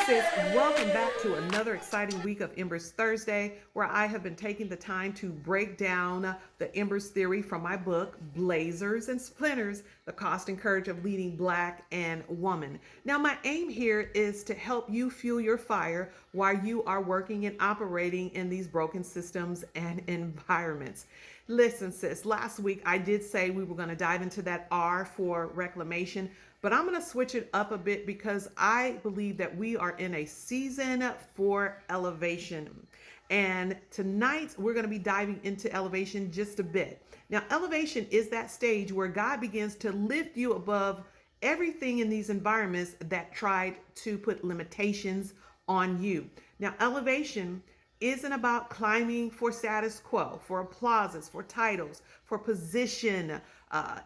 sis. Welcome back to another exciting week of Embers Thursday, where I have been taking the time to break down the Embers theory from my book, Blazers and Splinters, The Cost and Courage of Leading Black and Woman. Now, my aim here is to help you fuel your fire while you are working and operating in these broken systems and environments. Listen, sis, last week I did say we were going to dive into that R for reclamation, but I'm going to switch it up a bit because I believe that we are in a season for elevation. And tonight we're going to be diving into elevation just a bit. Now, elevation is that stage where God begins to lift you above everything in these environments that tried to put limitations on you. Now, elevation isn't about climbing for status quo, for applauses, for titles, for position,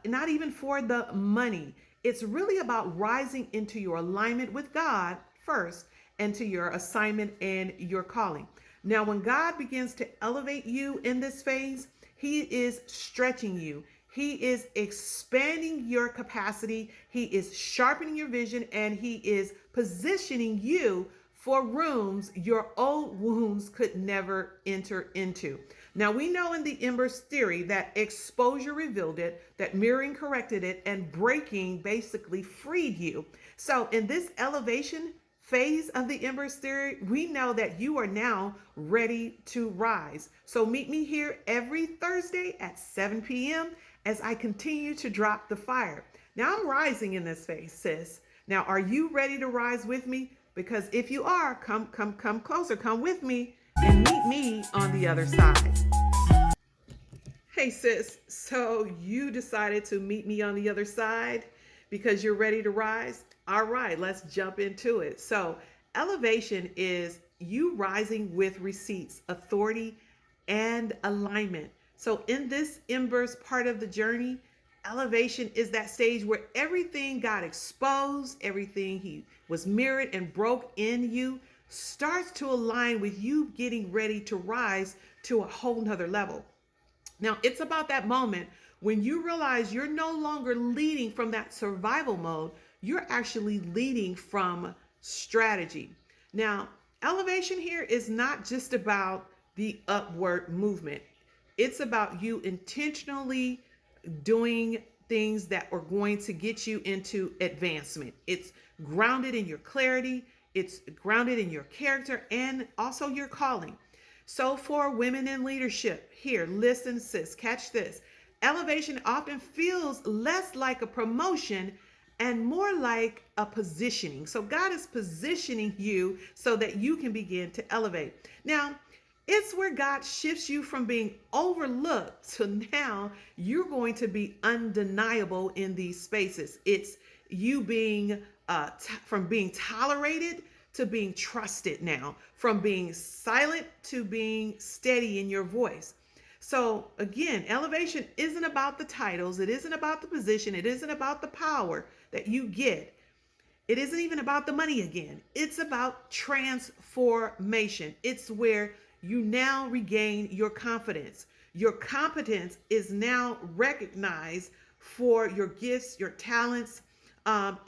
not even for the money. It's really about rising into your alignment with God first and to your assignment and your calling. Now, when God begins to elevate you in this phase, He is stretching you. He is expanding your capacity. He is sharpening your vision, and He is positioning you for rooms your old wounds could never enter into. Now, we know in the Embers theory that exposure revealed it, that mirroring corrected it, and breaking basically freed you. So in this elevation phase of the Embers theory, we know that you are now ready to rise. So meet me here every Thursday at 7 p.m. as I continue to drop the fire. Now, I'm rising in this phase, sis. Now, are you ready to rise with me? Because if you are, come closer, come with me and meet me on the other side. Hey sis, so you decided to meet me on the other side because you're ready to rise? All right, let's jump into it. So, elevation is you rising with receipts, authority, and alignment. So, in this Embers part of the journey, elevation is that stage where everything got exposed, everything He was mirrored and broke in you starts to align with you getting ready to rise to a whole nother level. Now, it's about that moment when you realize you're no longer leading from that survival mode, you're actually leading from strategy. Now, elevation here is not just about the upward movement, it's about you intentionally doing things that are going to get you into advancement. It's grounded in your clarity, it's grounded in your character, and also your calling. So, for women in leadership, here, listen, sis, catch this. Elevation often feels less like a promotion and more like a positioning. So, God is positioning you so that you can begin to elevate. Now, it's where God shifts you from being overlooked to now you're going to be undeniable in these spaces. It's you being from being tolerated to being trusted now, from being silent to being steady in your voice. So again, elevation isn't about the titles, it isn't about the position, it isn't about the power that you get. It isn't even about the money again. It's about transformation. It's where you now regain your confidence. Your competence is now recognized for your gifts, your talents,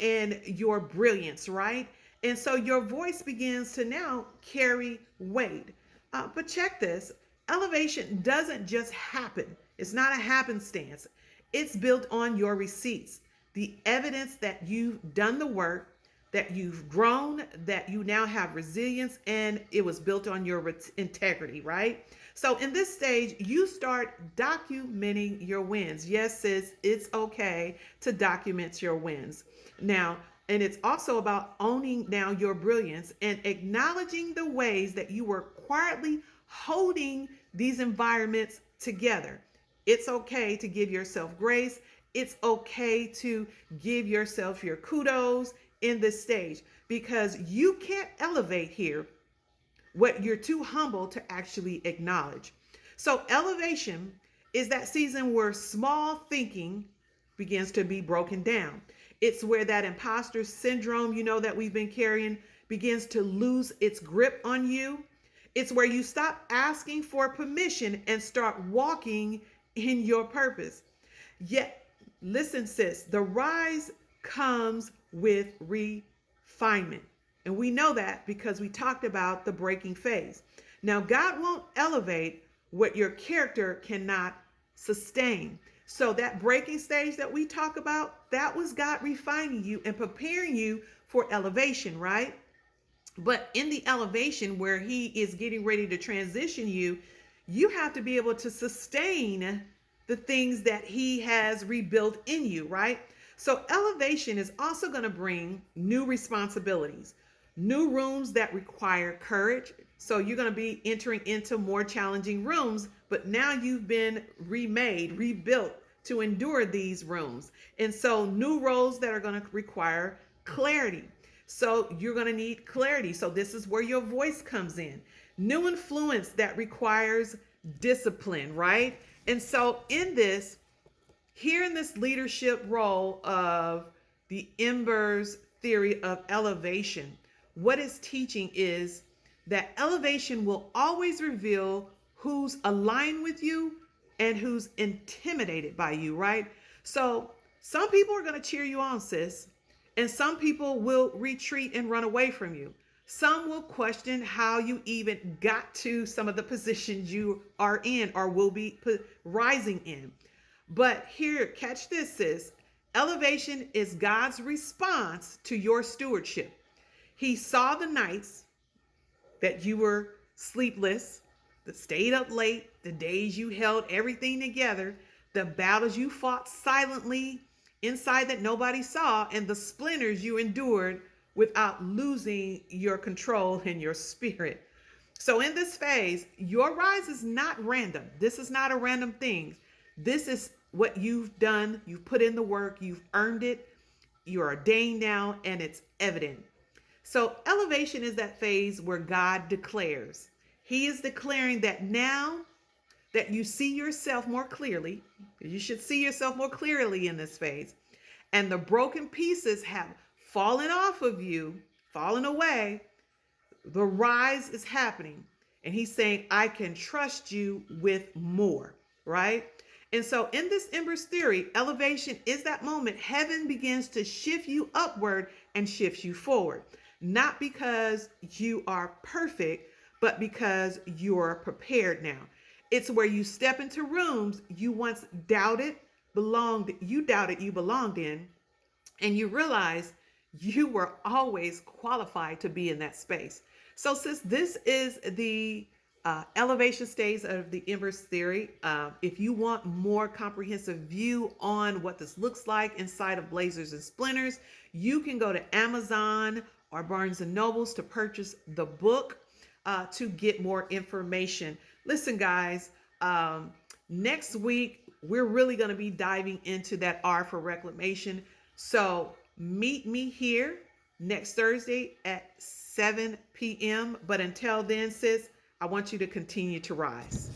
and your brilliance, right? And so your voice begins to now carry weight. But check this, elevation doesn't just happen, it's not a happenstance. It's built on your receipts, the evidence that you've done the work, that you've grown, that you now have resilience, and it was built on your integrity, right? So in this stage, you start documenting your wins. Yes, sis, it's okay to document your wins. Now, and it's also about owning now your brilliance and acknowledging the ways that you were quietly holding these environments together. It's okay to give yourself grace. It's okay to give yourself your kudos in this stage because you can't elevate here what you're too humble to actually acknowledge. So elevation is that season where small thinking begins to be broken down. It's where that imposter syndrome, that we've been carrying begins to lose its grip on you. It's where you stop asking for permission and start walking in your purpose. Yet, listen, sis, the rise comes with refinement. And we know that because we talked about the breaking phase. Now, God won't elevate what your character cannot sustain. So that breaking stage that we talk about, that was God refining you and preparing you for elevation, right? But in the elevation where he is getting ready to transition you, you have to be able to sustain the things that he has rebuilt in you, right? So elevation is also going to bring new responsibilities, new rooms that require courage. So you're going to be entering into more challenging rooms, but now you've been remade, rebuilt to endure these rooms. And so new roles that are going to require clarity. So you're going to need clarity. So this is where your voice comes in. New influence that requires discipline, right? And so in this, here in this leadership role of the Embers theory of elevation, what it's teaching is that elevation will always reveal who's aligned with you and who's intimidated by you, right? So some people are going to cheer you on, sis, and some people will retreat and run away from you. Some will question how you even got to some of the positions you are in or will be rising in. But here, catch this, sis. Elevation is God's response to your stewardship. He saw the nights that you were sleepless, that stayed up late, the days you held everything together, the battles you fought silently inside that nobody saw, and the splinters you endured without losing your control and your spirit. So in this phase, your rise is not random. This is not a random thing. This is what you've done. You've put in the work. You've earned it. You're ordained now, and it's evident. So elevation is that phase where God declares. He is declaring that now that you see yourself more clearly, you should see yourself more clearly in this phase, and the broken pieces have fallen off of you, fallen away, the rise is happening. And he's saying, I can trust you with more, right? And so in this Embers theory, elevation is that moment heaven begins to shift you upward and shifts you forward. Not because you are perfect, but because you're prepared now. It's where you step into rooms you once doubted you doubted you belonged in, and you realize you were always qualified to be in that space. So since this is the elevation stage of the Embers theory, if you want more comprehensive view on what this looks like inside of Blazers and Splinters, you can go to Amazon or Barnes and Nobles to purchase the book to get more information. Listen, guys, next week, we're really going to be diving into that R for reclamation. So meet me here next Thursday at 7 p.m. But until then, sis, I want you to continue to rise.